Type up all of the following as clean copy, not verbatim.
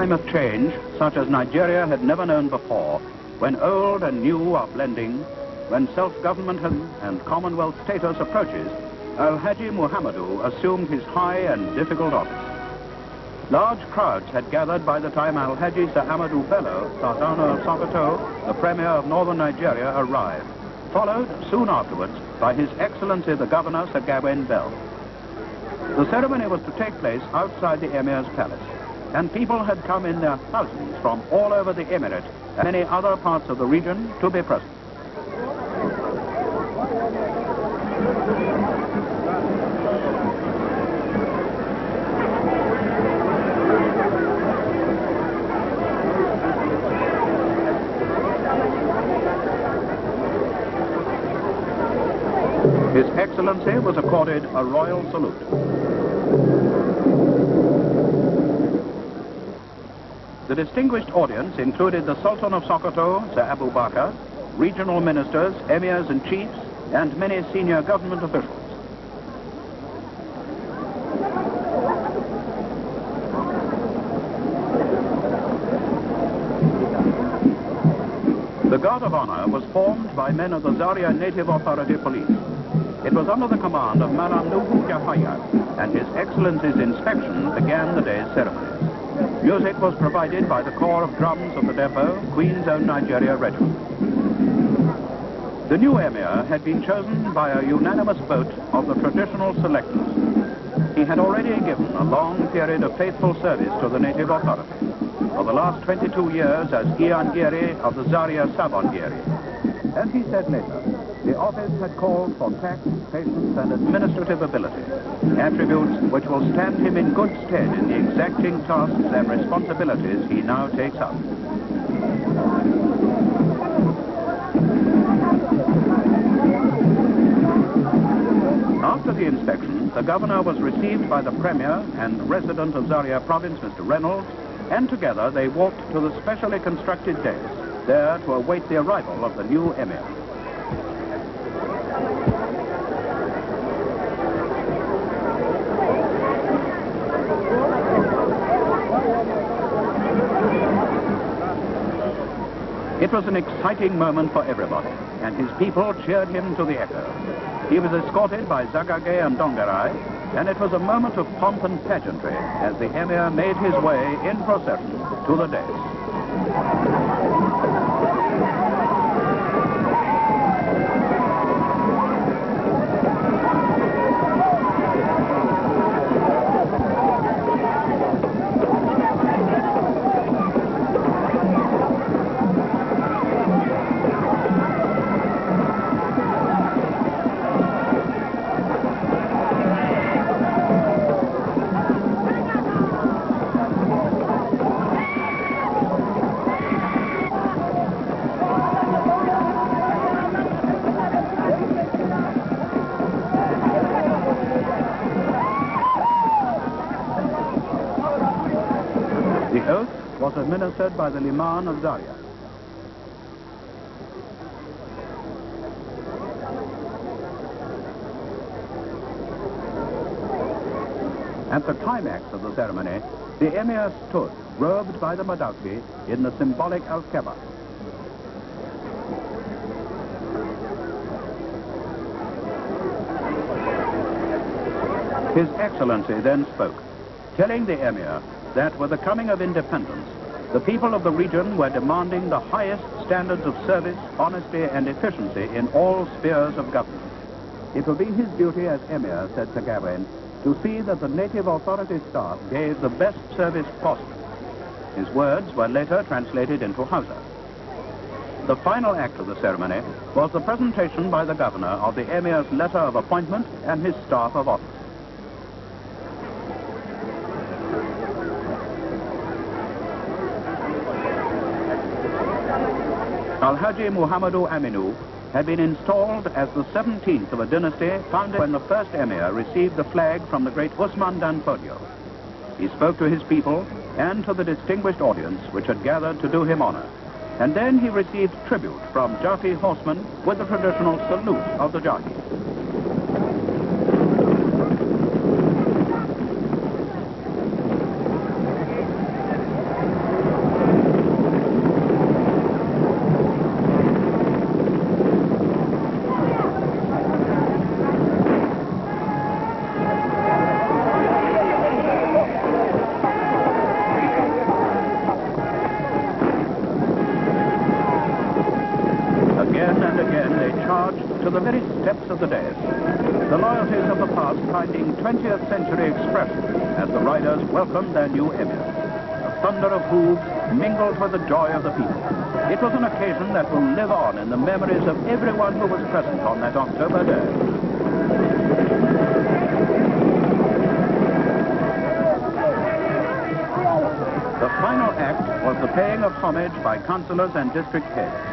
time of change, such as Nigeria had never known before, when old and new are blending, when self-government and Commonwealth status approaches, Al-Haji Muhammadu assumed his high and difficult office. Large crowds had gathered by the time Al-Haji Sir Amadou Bello, Sultan of Sokoto, the Premier of northern Nigeria, arrived, followed soon afterwards by His Excellency the Governor Sir Gawain Bell. The ceremony was to take place outside the Emir's palace, and people had come in their thousands from all over the Emirate and many other parts of the region to be present. His Excellency was accorded a royal salute. The distinguished audience included the Sultan of Sokoto, Sir Abu Bakr, regional ministers, emirs and chiefs, and many senior government officials. The Guard of Honor was formed by men of the Zaria Native Authority Police. It was under the command of Malam Nuhu Jahaya, and His Excellency's inspection began the day's ceremonies. Music was provided by the Corps of Drums of the depot, Queen's Own Nigeria Regiment. The new Emir had been chosen by a unanimous vote of the traditional selectors. He had already given a long period of faithful service to the native authority. For the last 22 years as Iangiri of the Zaria Sabongiri. As he said later, the office had called for tact, patience, and administrative ability, attributes which will stand him in good stead in the exacting tasks and responsibilities he now takes up. After the inspection, the governor was received by the Premier and resident of Zaria Province, Mr. Reynolds, and together they walked to the specially constructed dais, there to await the arrival of the new Emir. It was an exciting moment for everybody, and his people cheered him to the echo. He was escorted by Zagage and Dongarai, and it was a moment of pomp and pageantry as the Emir made his way in procession to the dais. The oath was administered by the Liman of Zaria. At the climax of the ceremony, the Emir stood, robed by the Madakbi, in the symbolic al-Keba. His Excellency then spoke, telling the Emir that with the coming of independence, the people of the region were demanding the highest standards of service, honesty, and efficiency in all spheres of government. It will be his duty as Emir, said Sir Gawain, to see that the native authority staff gave the best service possible. His words were later translated into Hausa. The final act of the ceremony was the presentation by the governor of the Emir's letter of appointment and his staff of office. Al-Haji Muhammadu Aminu had been installed as the 17th of a dynasty founded when the first Emir received the flag from the great Usman Dan Fodio. He spoke to his people and to the distinguished audience which had gathered to do him honor. And then he received tribute from Jafi horsemen with the traditional salute of the Jafi. to the very steps of the dais, the loyalties of the past finding 20th century expression as the riders welcomed their new Emir. The thunder of hooves mingled with the joy of the people. It was an occasion that will live on in the memories of everyone who was present on that October day. The final act was the paying of homage by councillors and district heads.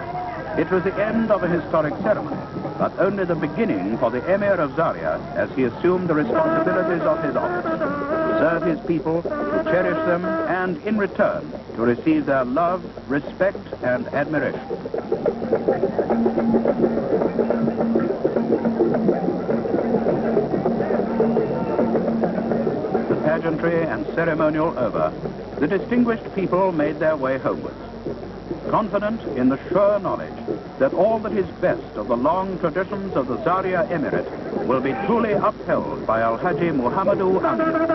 It was the end of a historic ceremony, but only the beginning for the Emir of Zaria as he assumed the responsibilities of his office, to serve his people, to cherish them, and in return, to receive their love, respect, and admiration. The pageantry and ceremonial over, the distinguished people made their way homewards, confident in the sure knowledge that all that is best of the long traditions of the Zaria Emirate will be truly upheld by Al-Haji Muhammadu Aminu.